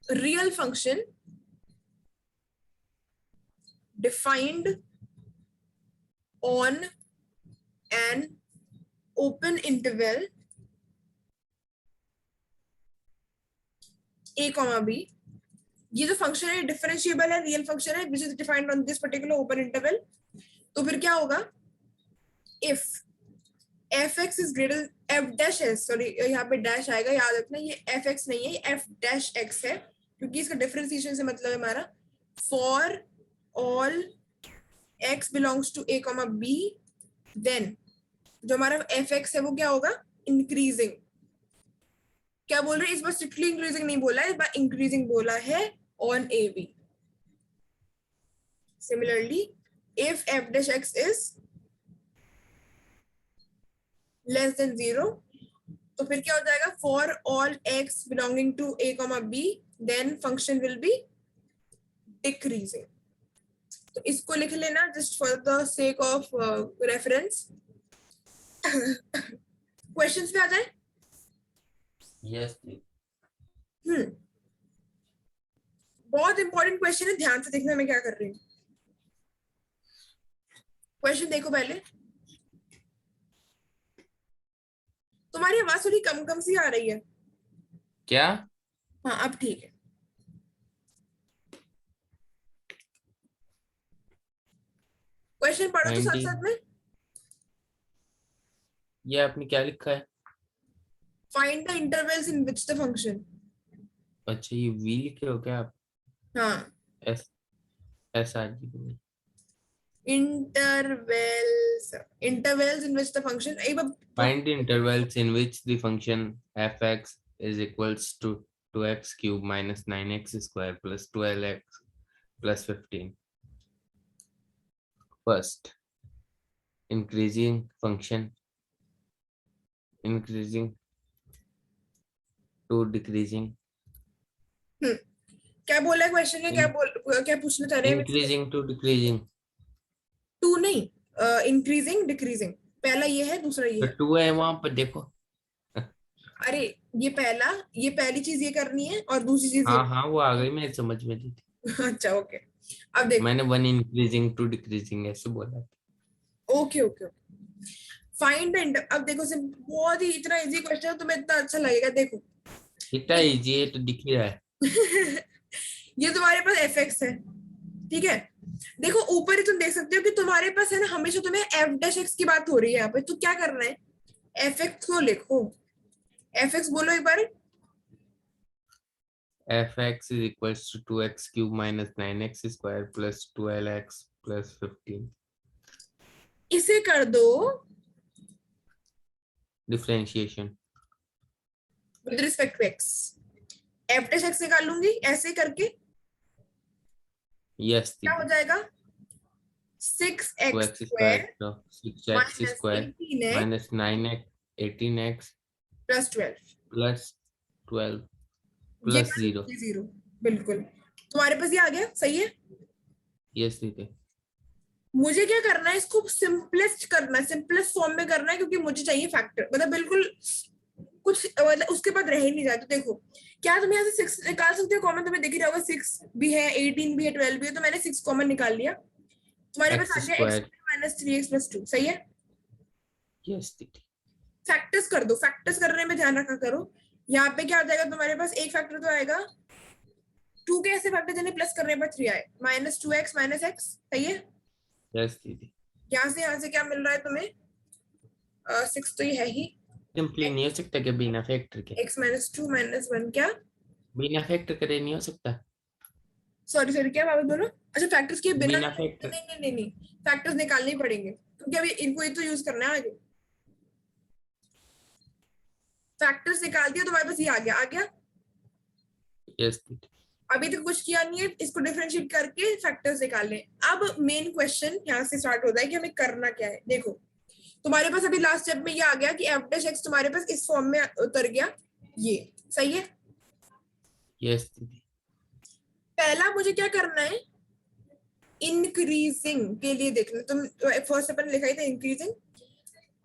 real function defined on an open interval a comma b, ये जो फंक्शन है डिफरेंशिएबल है, रियल फंक्शन है, which is defined on this particular open interval, तो फिर क्या होगा, if fx is greater f dash s, sorry यहाँ पे डैश आएगा, याद रखना ये fx नहीं है, ये f डैश x है, क्योंकि इसका डिफरेंशिएशन से मतलब है हमारा for all x belongs to a comma b, then जो हमारा fx है वो क्या होगा, इंक्रीजिंग। क्या बोल रहे हैं, इस बार स्ट्रिक्टली इंक्रीजिंग नहीं बोला है, इस बार इंक्रीजिंग बोला है on a b. Similarly if f dash x is less than 0, तो फिर क्या हो जाएगा, for all x belonging to a comma b, then function will be decreasing. तो इसको लिख लेना just for the sake of reference. Questions पे आ जाए। यस बहुत इंपॉर्टेंट क्वेश्चन है, ध्यान से देखना मैं क्या कर रही हूँ। क्वेश्चन देखो पहले। तुम्हारी आवाज थोड़ी कम कम सी आ रही है। क्या? हाँ अब ठीक है। क्वेश्चन पढ़ो तो साथ 19 साथ में। ये आपने क्या लिखा है? Find the intervals in which the function. अच्छा ये वी लिखे हो क्या आप? हाँ, S S R G. Intervals in which the function, एक बार Find the intervals in which the function f(x) is equals to 2x cube minus 9x square plus 12x plus 15. First, increasing function, increasing to decreasing, क्या बोला है question में, क्या पूछना चाह रहे हैं मुझसे? increasing to decreasing. टू नहीं, इंक्रीजिंग डिक्रीजिंग, पहला ये है, दूसरा ये तो है। 2 है वहां पर देखो। अरे ये पहली चीज ये करनी है और दूसरी चीज ये। हाँ हाँ वो आ गई, मैं समझ में ली थी। अच्छा ओके, अब देखो। मैंने 1 increasing to decreasing ऐसे बोला। ओके ओके, फाइंड द, अब देखो बहुत ही इतना इजी क्वेश्चन है, तुम्हें इतना अच्छा लगेगा, देखो। इतना इजी है तो दिख ही रहा है। ये तुम्हारे पास fx है, ठीक है। देखो ऊपर ही तुम देख सकते हो कि तुम्हारे पास है ना, हमेशा तुम्हें f डैश x की बात हो रही है यहाँ पे, तो क्या करना है, fx को लिखो। fx बोलो एक बार। f(x) is equals to 2x cube minus 9x square plus 12x plus 15. इसे कर दो Differentiation. With respect to x, f dash x निकाल लूंगी ऐसे करके, Yes, क्या हो दीदी। जाएगा, 6x 2x स्क्वायर square तो 6x minus square 18x minus 9x 18x plus 12, plus 12 ये plus 0. 0, बिल्कुल तुम्हारे पास ये आ गया, सही है। Yes, दीदी। मुझे क्या करना है, इसको सिंपलेस्ट करना है, सिंपलेस्ट फॉर्म में करना है, क्योंकि मुझे चाहिए फैक्टर, मतलब बिल्कुल कुछ मतलब उसके बाद रह ही नहीं जाए। तो देखो, क्या तुम यहाँ से 6 निकाल सकते हो कॉमन, तुम्हें दिख ही रहा होगा, 6 भी है, 18 भी है, 12 भी है, तो मैंने 6 कॉमन निकाल लिया, तुम्हारे पास X आ गया x square. Minus 3x plus 2, सही है। Yes, दीदी। फैक्टर्स कर दो, फैक्टर्स करने में ध्यान रखा करो। यहाँ पे क्या आ जाएगा तुम्हारे पास, एक फैक्टर तो आएगा, 2 के ऐसे फैक्टर जिन्हें प्लस करने पर 3 आए, माइनस 2x माइनस x, सही है। Yes, दीदी। यहाँ से क्या मिल रहा है तुम्हें, 6 तो ये है ही, सिंपली नहीं हो सकता क्या बिना फैक्टर के? x माइनस 2 माइनस 1, क्या बिना फैक्टर करे नहीं हो सकता। सॉरी क्या वापस बोलो। अच्छा फैक्टर्स के बिना, बिना नहीं फैक्टर। नहीं नहीं नहीं, फैक्टर्स निकालने ही पड़ेंगे, क्योंकि अभी इनको ही तो यूज करना है आगे। फैक्टर्स निकाल दिया, तुम्हारे पास ये आ गया, Yes, दीदी। अभी तक कुछ किया नहीं है, इसको डिफरेंशिएट करके फैक्टर्स निकाल लें। अब मेन क्वेश्चन यहाँ से स्टार्ट होता है कि हमें करना क्या है। देखो तुम्हारे पास अभी लास्ट स्टेप में ये आ गया कि f डैश x तुम्हारे पास इस फॉर्म में उतर गया, ये सही है। Yes, दीदी। पहला मुझे क्या करना है, इंक्रीजिंग के लिए देखना, तुम फर्स्ट अपन लिखा ही था इंक्रीजिंग,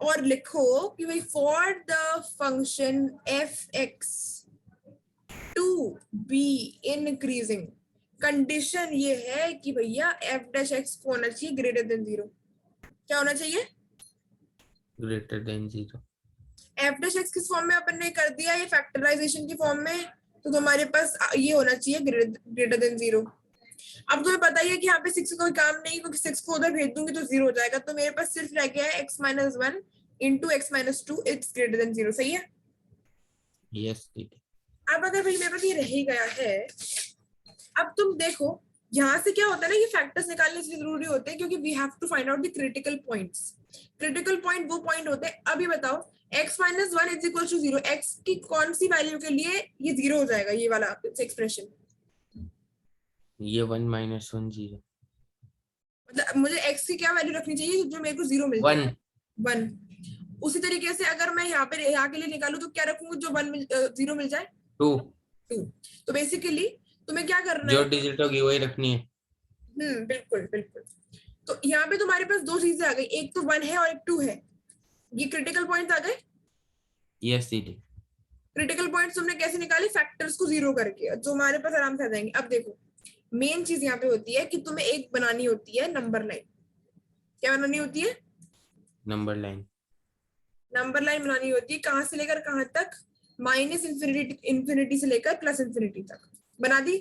और लिखो कि भाई for the function f(x) to be increasing, condition ये है कि भैया f डैश x को होना चाहिए ग्रेटर देन 0। क्या होना चाहिए, Greater than 0. f dash x किस फॉर्म में अपन ने कर दिया, ये फैक्टराइजेशन की फॉर्म में, तो तुम्हारे पास ये होना चाहिए ग्रेटर देन 0। अब तुम्हें पता ही है कि यहाँ पे 6 का कोई काम नहीं, क्योंकि 6 को उधर भेज दूंगी तो 0 हो जाएगा। तो मेरे पास सिर्फ रह गया है x-1 into x-2 it's greater than 0। सही है? यस दीदी। अब अगर भाई मेरे पास ये रह ही गया है, अब तुम देखो यहाँ से क्या होता है ना, ये फैक्टर्स निकालने इसलिए जरूरी होते हैं क्योंकि we have to find out the critical points. Critical point वो पॉइंट होते हैं, अभी बताओ x-1 is equal to 0, x की कौन सी वैल्यू के लिए ये 0 हो जाएगा, ये वाला एक्सप्रेशन? ये 1 - 1 0 मतलब मुझे x की क्या वैल्यू रखनी चाहिए जो मेरे को 0 मिल जाए? 1 1। उसी तरीके से अगर मैं यहाँ के लिए निकालूं तो क्या रखूंगी जो 0 मिल जाए? 2 2। तो बेसिकली तुम्हें क्या करना जो है? डिजिट होगी वही रखनी है। बिल्कुल बिल्कुल। तो यहाँ पे तुम्हारे पास दो चीजें आ गई, एक तो 1 है और एक 2 है। ये क्रिटिकल पॉइंट्स आ गए। यस दीदी। क्रिटिकल पॉइंट्स तुमने कैसे निकाले? फैक्टर्स को 0 करके, जो हमारे पास आराम से आ जाएंगे। अब देखो मेन चीज यहाँ पे होती है कि तुम्हें एक बनानी होती है नंबर लाइन। क्या बनानी होती है? Number line. नंबर लाइन बनानी होती है, कहां से लेकर कहां तक? माइनस इंफिनिटी से लेकर प्लस इंफिनिटी तक। बना दी।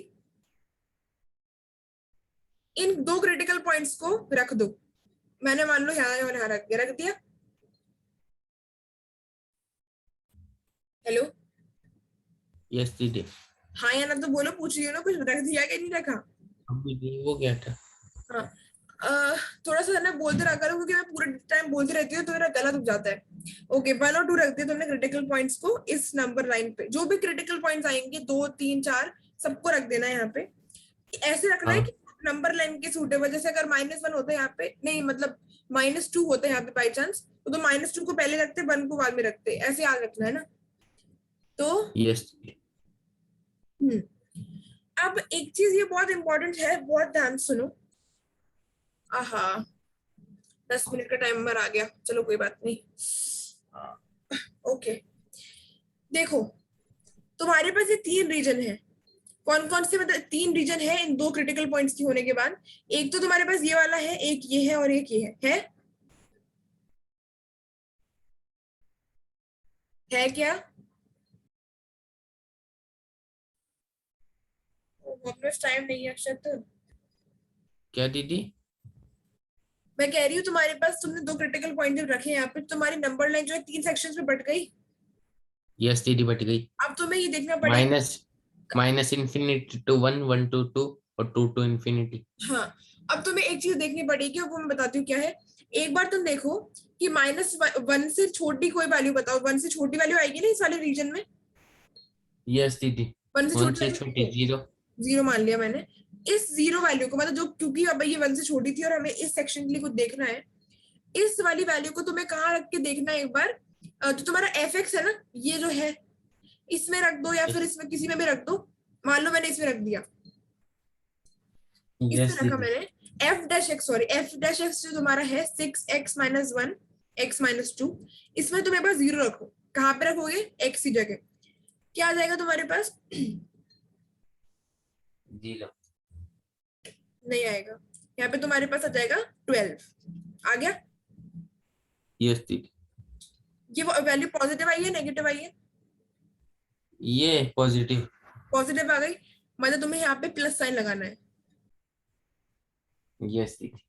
इन दो क्रिटिकल पॉइंट्स को रख दो। मैंने मान लो यहाँ और यहाँ रख दिया। हेलो? यस दीदी। हाँ या ना तो बोलो, पूछ रही हो ना, कुछ रख दिया कि नहीं रखा? अभी वो क्या था? हाँ। थोड़ा सा ना बोलते रहा करो, क्योंकि मैं पूरे टाइम बोलती रहती हूँ तो मेरा गला दुख जाता है। ओके, 1 और 2 रख दिया तुमने क्रिटिकल पॉइंट्स को इस नंबर लाइन पे। जो भी क्रिटिकल पॉइंट्स आएंगे 2 3 4 सबको रख देना है यहाँ पे। ऐसे रखना है हाँ कि नंबर लाइन के सूटेबल। जैसे अगर -1 होता है यहाँ पे, नहीं मतलब -2 होता है यहाँ पे बाई चांस, तो -2 को पहले रखते, 1 को बाद में रखते, ऐसे याद रखना है ना। तो यस। अब एक चीज ये बहुत इंपॉर्टेंट है, बहुत ध्यान सुनो। आहा, 10 मिनट का टाइमर आ गया, चलो कोई बात नहीं। ओके, देखो तुम्हारे पास ये 3 रीजन है। कौन कौन से? मतलब 3 रीजन है इन दो क्रिटिकल पॉइंट्स की होने के बाद। एक तो तुम्हारे पास ये वाला है, एक ये है और एक ये है क्या? अपने टाइम नहीं है अक्षत। क्या दीदी? मैं कह रही हूँ तुम्हारे पास, तुमने दो क्रिटिकल पॉइंट जब रखे हैं यहाँ पे, तुम्हारी नंबर लाइन जो है 3 सेक्शंस में बट गई। यस दीदी बट गई। अब तुम्हें ये देखना पड़ेगा। Minus minus infinity to 1 1 to 2 और 2 to इंफिनिटी। हाँ, अब तुम्हें एक चीज देखनी पड़ेगी, और वो मैं बताती हूँ क्या है। एक बार तुम देखो कि -1 से छोटी कोई वैल्यू बताओ। 1 से छोटी वैल्यू आएगी ना इस वाले रीजन में? यस दीदी। 1 से 1 छोटी से वैल्यू छोटी 0। 0 मान लिया मैंने। इस 0 वैल्यू को मतलब जो, क्योंकि अब ये 1 से छोटी थी और हमें इस सेक्शन के लिए कुछ देखना है, इस वाली वैल्यू को तुम्हें कहाँ रख के देखना है एक बार? जो तुम्हारा fx है ना, ये जो है, इसमें रख दो या फिर इसमें किसी में भी रख दो। मान लो मैंने इसमें रख दिया, इसमें यस रखा दीदी। मैंने f-x जो तुम्हारा है 6x-1 x-2, इसमें तुम्हें पास 0 रखो। कहाँ पे रखोगे? x की जगह। क्या आ जाएगा तुम्हारे पास? 0 नहीं आएगा। यहाँ पे तुम्हारे पास आ जाएगा 12। आ गया? यस दीदी। ये वैल्यू पॉजिटिव आई है नेगेटिव आई है? ये पॉजिटिव। पॉजिटिव आ गई, मतलब तुम्हें यहाँ पे प्लस साइन लगाना है। यस दीदी।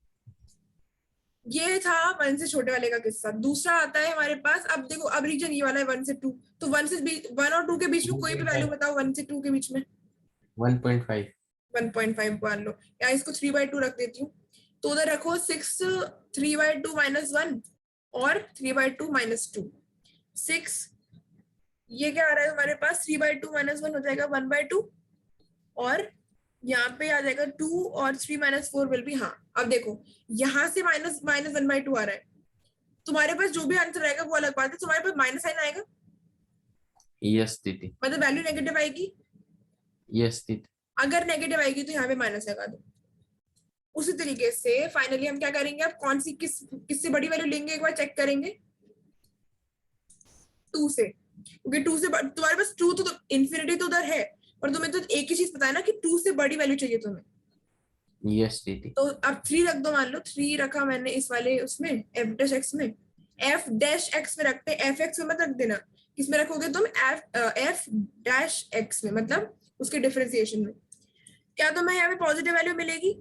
ये था 1 से छोटे वाले का किस्सा। दूसरा आता है हमारे पास, अब देखो अब रीजन ये वाला है 1 से 2। तो 1 और 2 के बीच में कोई भी वैल्यू 1.5 बताओ, 1 से 2 के बीच में। 1.5 1.5 मान लो, या इसको 3/2 रख देती हूँ। तो उधर रखो 6 3/2 -1 और 3/2 -2। 6, ये क्या आ रहा है हमारे पास? 3/2 -1 हो जाएगा 1/2, और यहाँ पे आ जाएगा 2 और 3 -4 विल बी। हाँ, अब देखो यहाँ से -1/2 आ रहा है। तुम्हारे पास जो भी आंसर आएगा वो अलग बात है, तुम्हारे पास माइनस साइन आएगा, यस दीदी। मतलब वैल्यू नेगेटिव आएगी। यस दीदी। अगर नेगेटिव आएगी तो यहाँ पे माइनस लगा दो। उसी तरीके से फाइनली हम क्या करेंगे, अब कौन सी किससे बड़ी वैल्यू लेंगे एक बार चेक करेंगे। 2 से, क्योंकि 2 से तुम्हारे पास 2 तो इंफिनिटी तो उधर है, पर तुम्हें तो एक ही चीज पता है ना कि 2 से बड़ी वैल्यू चाहिए तुम्हें। यस दीदी। तो अब 3 रख दो। मान लो 3 रखा मैंने इस वाले उसमें f-x में। f-x में रखते, f-x में मत रख देना, किसमें रखोगे तुम? एफ डैश एक्स में, मतलब उसके डिफरेंशिएशन में। क्या तुम्हें यहाँ पे पॉजिटिव वैल्यू मिलेगी?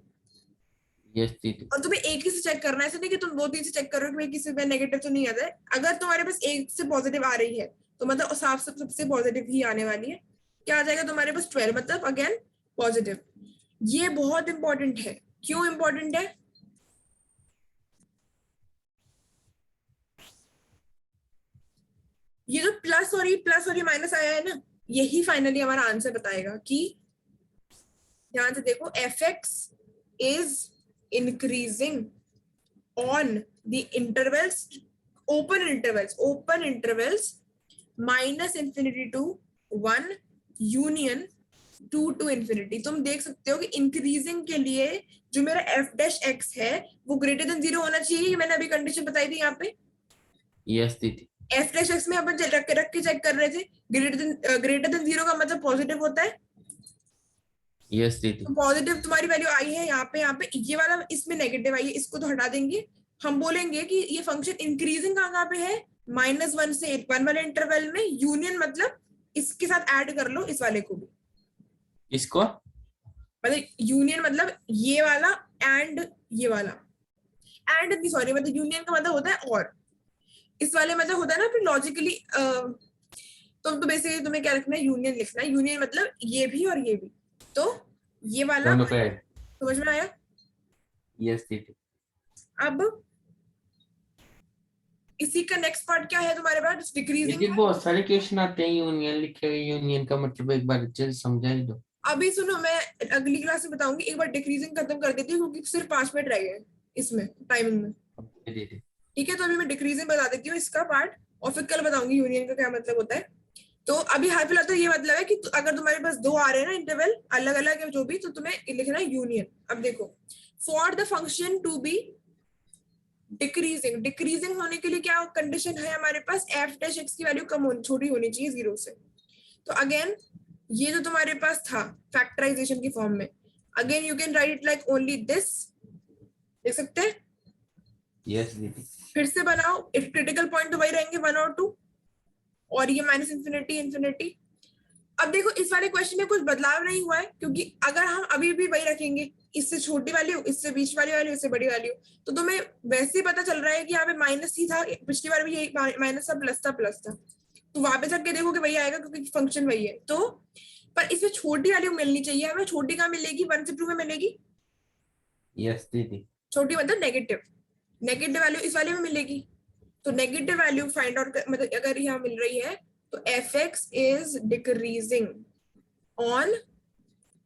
यस दीदी। और तुम्हें एक ही से चेक करना है, ऐसा नहीं कि तुम 2-3 से चेक करो कि भाई किसी में नेगेटिव तो नहीं आता है। अगर तुम्हारे पास एक से पॉजिटिव आ रही है तो मतलब साफ सबसे पॉजिटिव ही आने वाली है। क्या आ जाएगा तुम्हारे पास? 12, मतलब अगेन पॉजिटिव। ये बहुत इंपॉर्टेंट है। क्यों इंपॉर्टेंट है? ये जो प्लस और ये माइनस आया है ना, यही फाइनली हमारा आंसर बताएगा कि, ध्यान से देखो, f x is increasing on the intervals, open intervals minus infinity to 1 union 2 to infinity. तुम देख सकते हो कि इंक्रीजिंग के लिए जो मेरा एफ डैश एक्स है वो ग्रेटर देन 0 होना चाहिए। मैंने अभी कंडीशन बताई थी यहाँ पे। यस दीदी। एफ डैश एक्स में अपन रख के चेक कर रहे थे, ग्रेटर देन 0 का मतलब पॉजिटिव होता है। यस दीदी। तो पॉजिटिव तुम्हारी वैल्यू आई है यहाँ पे ये वाला इसमें नेगेटिव आई है, इसको तो हटा देंगे। हम बोलेंगे कि ये फंक्शन इंक्रीजिंग कहाँ पे है? -1 से 1 वाले इंटरवल में। यूनियन मतलब इसके साथ ऐड कर लो इस वाले को भी, इसको मतलब यूनियन मतलब ये वाला एंड ये वाला, एंड नहीं सॉरी, मतलब यूनियन का मतलब होता है और, इस वाले मतलब होता है ना फिर लॉजिकली। तो बेसिकली तुम्हें क्या रखना है? यूनियन लिखना है। यूनियन मतलब ये भी और ये भी, तो ये वाला। दोनों पे। समझ में आया? यस दीदी। अब इसी का नेक्स्ट पार्ट क्या है तुम्हारे पास? डिक्रीजिंग दीदी है। बहुत सारे क्वेश्चन आते हैं यूनियन लिखे हुए, यूनियन का मतलब एक बार अच्छे से समझा ही दो। अभी सुनो, मैं अगली क्लास में बताऊंगी। एक बार डिक्रीजिंग खत्म कर देती हूँ क्योंकि सिर्फ 5 मिनट रह गए हैं इसमें टाइमिंग में। दीदी ठीक है, तो अभी मैं डिक्रीजिंग बता देती हूँ इसका पार्ट, और फिर कल बताऊंगी यूनियन का क्या मतलब होता है। तो अभी हाल फिलहाल तो ये मतलब है कि अगर तुम्हारे पास 2 आ रहे हैं ना इंटरवल अलग अलग है जो भी, तो तुम्हें लिखना है यूनियन। अब देखो, for the function to be decreasing होने के लिए क्या कंडीशन है हमारे पास? एफ डैश एक्स की वैल्यू छोटी होनी चाहिए 0 से। तो अगेन ये जो तुम्हारे पास था फैक्टराइजेशन की फॉर्म में, again you can write it like only this, देख सकते हैं? यस दीदी। फिर से बनाओ, इफ क्रिटिकल पॉइंट तो वही रहेंगे 1 और 2, और ये माइनस इंफिनिटी इंफिनिटी। अब देखो इस वाले क्वेश्चन में कुछ बदलाव नहीं हुआ है, क्योंकि अगर हम अभी भी वही रखेंगे, इससे छोटी वैल्यू, इससे बीच वाली वैल्यू, इससे बड़ी वैल्यू, तो तुम्हें वैसे ही पता चल रहा है कि यहाँ पे माइनस ही था, पिछली बार भी यही माइनस था, प्लस था। तो वापस जाके देखो कि वही आएगा क्योंकि फंक्शन वही है। तो पर इसमें छोटी वैल्यू मिलनी चाहिए हमें। छोटी कहाँ मिलेगी? 1 से 2 में मिलेगी। यस दीदी। छोटी मतलब नेगेटिव वैल्यू इस वाले में मिलेगी। तो नेगेटिव वैल्यू फाइंड आउट मतलब अगर यहाँ मिल रही है तो F x is decreasing on,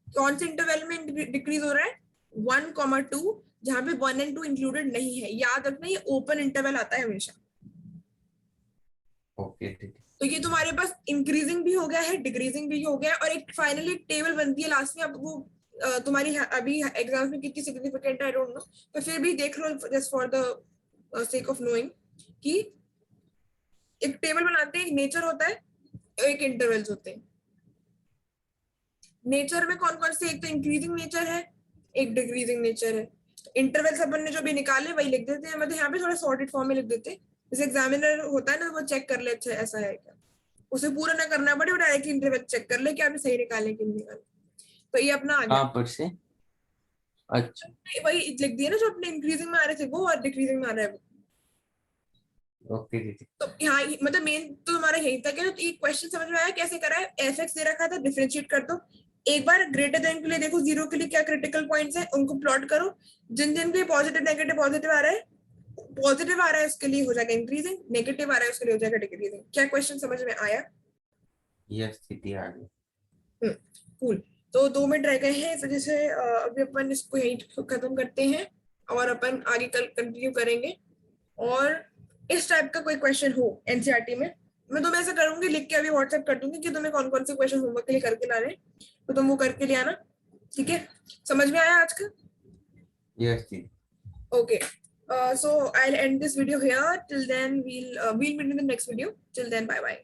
कौन से इंटरवल में डिक्रीज हो रहा है? 1,2, जहां पे 1 और 2 इंक्लूडेड नहीं है। याद रखना ये ओपन इंटरवल आता है हमेशा। ओके दीदी। तो ये तुम्हारे पास इंक्रीजिंग भी हो गया है, डिक्रीजिंग भी हो गया है, और एक फाइनली एक टेबल बनती है लास्ट में। अब वो तुम्हारी अभी एग्जाम्स में कितनी सिग्निफिकेंट है आई डोंट नो, पर फिर भी देख लो just for the sake of knowing कि एक टेबल बनाते हैं, एक नेचर होता है, एक इंटरवल्स होते हैं। नेचर में कौन कौन से? एक तो इंक्रीजिंग नेचर है, एक डिक्रीजिंग नेचर है। इंटरवल्स अपन ने जो भी निकाले वही लिख देते हैं, मतलब यहाँ पे थोड़ा सॉर्टेड फॉर्म में लिख देते हैं। जैसे एग्जामिनर होता है ना, वो चेक कर ले अच्छा ऐसा है क्या, उसे पूरा ना करना पड़े, वो डायरेक्टली इंटरवल चेक कर ले कि आपने सही निकाले कि नहीं निकाले। तो ये अपना आ गया। कहाँ पर से? अच्छा। वही लिख दिया ना जो अपने इंक्रीजिंग में आ रहे थे वो, और डिक्रीजिंग में आ रहा है वो। ओके दीदी। तो यहाँ मतलब मेन तो तुम्हारा यही था कि तो ये क्वेश्चन समझ में आया कैसे करा है? एफ एक्स दे रखा था, डिफरेंशिएट कर दो। एक बार ग्रेटर देन के लिए देखो, 0 के लिए क्या क्रिटिकल पॉइंट्स है उनको प्लॉट करो। जिन जिन के पॉजिटिव नेगेटिव पॉजिटिव आ रहा है, पॉजिटिव आ रहा है उसके लिए हो जाएगा इंक्रीजिंग, नेगेटिव आ रहा है उसके लिए हो जाएगा डिक्रीजिंग। क्या क्वेश्चन समझ में आया? यस दीदी आ गई। कूल। तो 2 मिनट रह गए हैं, इस वजह से अभी अपन इसको यहीं खत्म करते हैं, और अपन आगे कल कंटिन्यू करेंगे। और इस टाइप का कोई क्वेश्चन हो एनसीईआरटी में, मैं तुम्हें ऐसा करूंगी, लिख के अभी व्हाट्सएप कर दूंगी कि तुम्हें कौन कौन से क्वेश्चन होमवर्क के लिए करके लाने, तो तुम वो करके ले आना। ठीक है? समझ में आया आज का? यस दीदी। Okay. So I'll end this video here. Till then, we'll meet in the next video. Till then, bye bye.